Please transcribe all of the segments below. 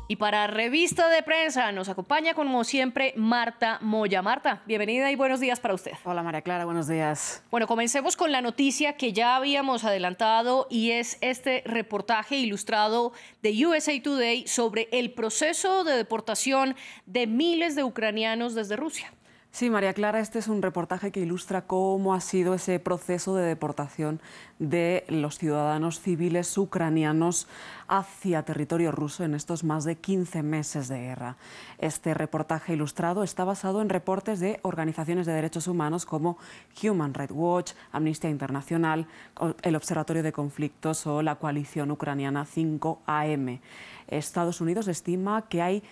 Y para Revista de Prensa nos acompaña como siempre Marta Moya. Marta, bienvenida y buenos días para usted. Hola María Clara, buenos días. Bueno, comencemos con la noticia que ya habíamos adelantado y es este reportaje ilustrado de USA Today sobre el proceso de deportación de miles de ucranianos desde Rusia. Sí, María Clara, este es un reportaje que ilustra cómo ha sido ese proceso de deportación de los ciudadanos civiles ucranianos hacia territorio ruso en estos más de 15 meses de guerra. Este reportaje ilustrado está basado en reportes de organizaciones de derechos humanos como Human Rights Watch, Amnistía Internacional, el Observatorio de Conflictos o la coalición ucraniana 5AM. Estados Unidos estima que hay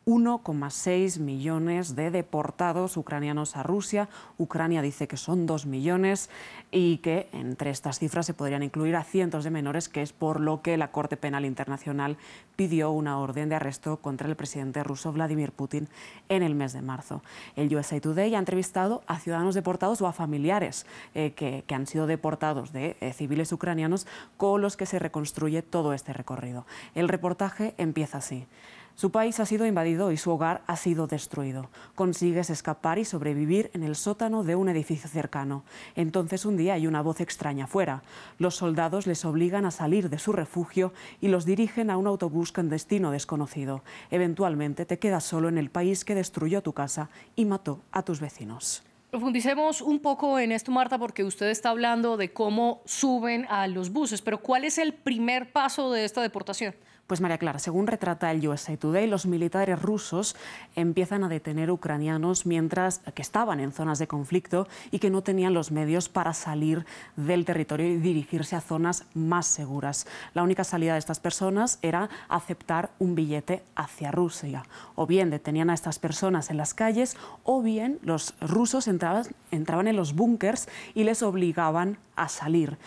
1,6 millones de deportados ucranianos a Rusia. Ucrania dice que son 2 millones y que entre estas cifras se podrían incluir a cientos de menores, que es por lo que la Corte Penal Internacional pidió una orden de arresto contra el presidente ruso Vladimir Putin en el mes de marzo. El USA Today ha entrevistado a ciudadanos deportados o a familiares que han sido deportados de civiles ucranianos con los que se reconstruye todo este recorrido. El reportaje empieza así. Su país ha sido invadido y su hogar ha sido destruido. Consigues escapar y sobrevivir en el sótano de un edificio cercano. Entonces un día hay una voz extraña afuera. Los soldados les obligan a salir de su refugio y los dirigen a un autobús con destino desconocido. Eventualmente te quedas solo en el país que destruyó tu casa y mató a tus vecinos. Profundicemos un poco en esto, Marta, porque usted está hablando de cómo suben a los buses, pero ¿cuál es el primer paso de esta deportación? Pues María Clara, según retrata el USA Today, los militares rusos empiezan a detener ucranianos que estaban en zonas de conflicto y que no tenían los medios para salir del territorio y dirigirse a zonas más seguras. La única salida de estas personas era aceptar un billete hacia Rusia. O bien detenían a estas personas en las calles o bien los rusos entraban en los búnkers y les obligaban a salir.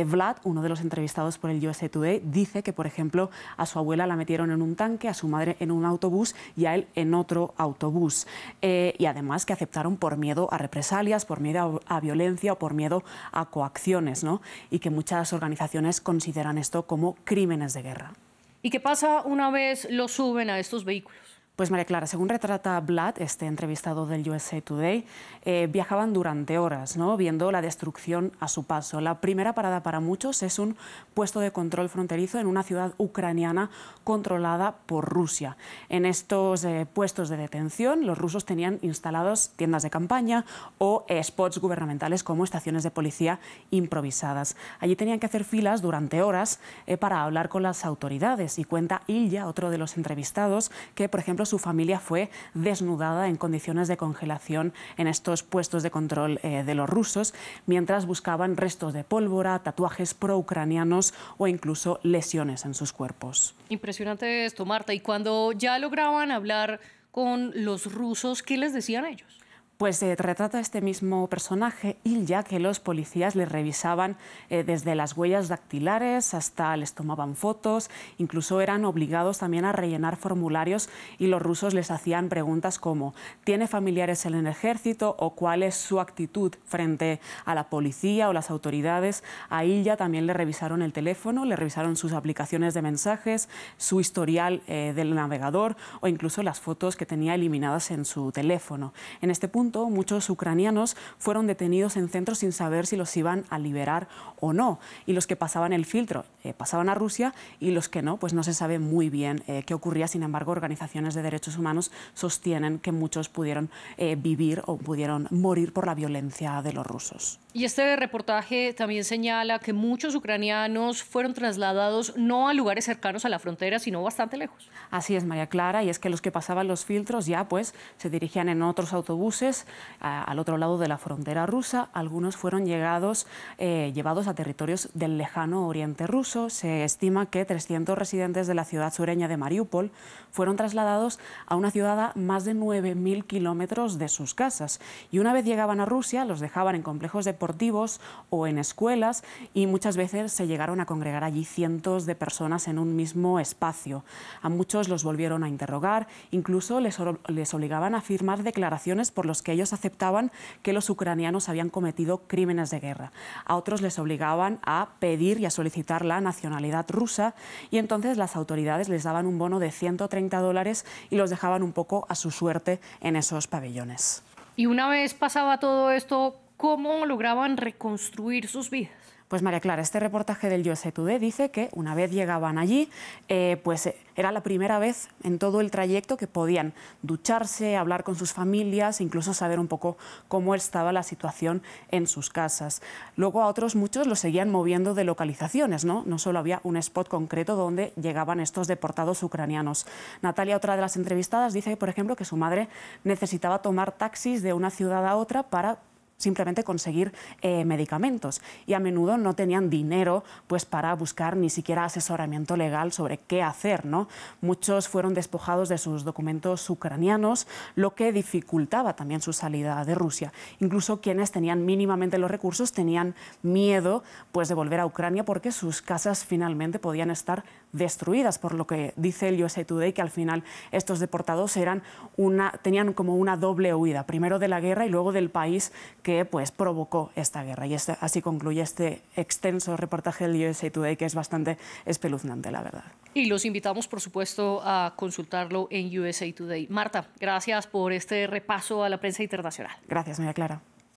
Vlad, uno de los entrevistados por el USA Today, dice que, por ejemplo, a su abuela la metieron en un tanque, a su madre en un autobús y a él en otro autobús. Y además que aceptaron por miedo a represalias, por miedo a violencia o por miedo a coacciones, ¿no? Y que muchas organizaciones consideran esto como crímenes de guerra. ¿Y qué pasa una vez los suben a estos vehículos? Pues María Clara, según retrata Vlad, este entrevistado del USA Today, viajaban durante horas, ¿no?, viendo la destrucción a su paso. La primera parada para muchos es un puesto de control fronterizo en una ciudad ucraniana controlada por Rusia. En estos puestos de detención, los rusos tenían instalados tiendas de campaña o spots gubernamentales como estaciones de policía improvisadas. Allí tenían que hacer filas durante horas para hablar con las autoridades. Y cuenta Ilya, otro de los entrevistados, que, por ejemplo, su familia fue desnudada en condiciones de congelación en estos puestos de control de los rusos, mientras buscaban restos de pólvora, tatuajes pro-ucranianos o incluso lesiones en sus cuerpos. Impresionante esto, Marta. Y cuando ya lograban hablar con los rusos, ¿qué les decían ellos? Pues retrata este mismo personaje, Ilya, que los policías le revisaban desde las huellas dactilares hasta les tomaban fotos, incluso eran obligados también a rellenar formularios y los rusos les hacían preguntas como ¿tiene familiares en el ejército? O ¿cuál es su actitud frente a la policía o las autoridades? A Ilya también le revisaron el teléfono, le revisaron sus aplicaciones de mensajes, su historial del navegador o incluso las fotos que tenía eliminadas en su teléfono. En este punto, muchos ucranianos fueron detenidos en centros sin saber si los iban a liberar o no. Y los que pasaban el filtro pasaban a Rusia y los que no, pues no se sabe muy bien qué ocurría. Sin embargo, organizaciones de derechos humanos sostienen que muchos pudieron vivir o pudieron morir por la violencia de los rusos. Y este reportaje también señala que muchos ucranianos fueron trasladados no a lugares cercanos a la frontera, sino bastante lejos. Así es, María Clara, y es que los que pasaban los filtros ya pues se dirigían en otros autobuses al otro lado de la frontera rusa. Algunos fueron llevados a territorios del lejano oriente ruso. Se estima que 300 residentes de la ciudad sureña de Mariupol fueron trasladados a una ciudad a más de 9.000 kilómetros de sus casas. Y una vez llegaban a Rusia, los dejaban en complejos deportivos o en escuelas y muchas veces se llegaron a congregar allí cientos de personas en un mismo espacio. A muchos los volvieron a interrogar, incluso les obligaban a firmar declaraciones por los que ellos aceptaban que los ucranianos habían cometido crímenes de guerra. A otros les obligaban a pedir y a solicitar la nacionalidad rusa y entonces las autoridades les daban un bono de $130 y los dejaban un poco a su suerte en esos pabellones. Y una vez pasaba todo esto, ¿cómo lograban reconstruir sus vidas? Pues María Clara, este reportaje del USA Today dice que una vez llegaban allí, era la primera vez en todo el trayecto que podían ducharse, hablar con sus familias, incluso saber un poco cómo estaba la situación en sus casas. Luego a otros muchos los seguían moviendo de localizaciones, ¿no? No solo había un spot concreto donde llegaban estos deportados ucranianos. Natalia, otra de las entrevistadas, dice, por ejemplo, que su madre necesitaba tomar taxis de una ciudad a otra para simplemente conseguir medicamentos y a menudo no tenían dinero pues para buscar ni siquiera asesoramiento legal sobre qué hacer, ¿no? Muchos fueron despojados de sus documentos ucranianos, lo que dificultaba también su salida de Rusia. Incluso quienes tenían mínimamente los recursos tenían miedo pues de volver a Ucrania porque sus casas finalmente podían estar destruidas, por lo que dice el USA Today que al final estos deportados tenían como una doble huida, primero de la guerra y luego del país que pues provocó esta guerra. Y así concluye este extenso reportaje del USA Today, que es bastante espeluznante, la verdad. Y los invitamos, por supuesto, a consultarlo en USA Today. Marta, gracias por este repaso a la prensa internacional. Gracias, María Clara.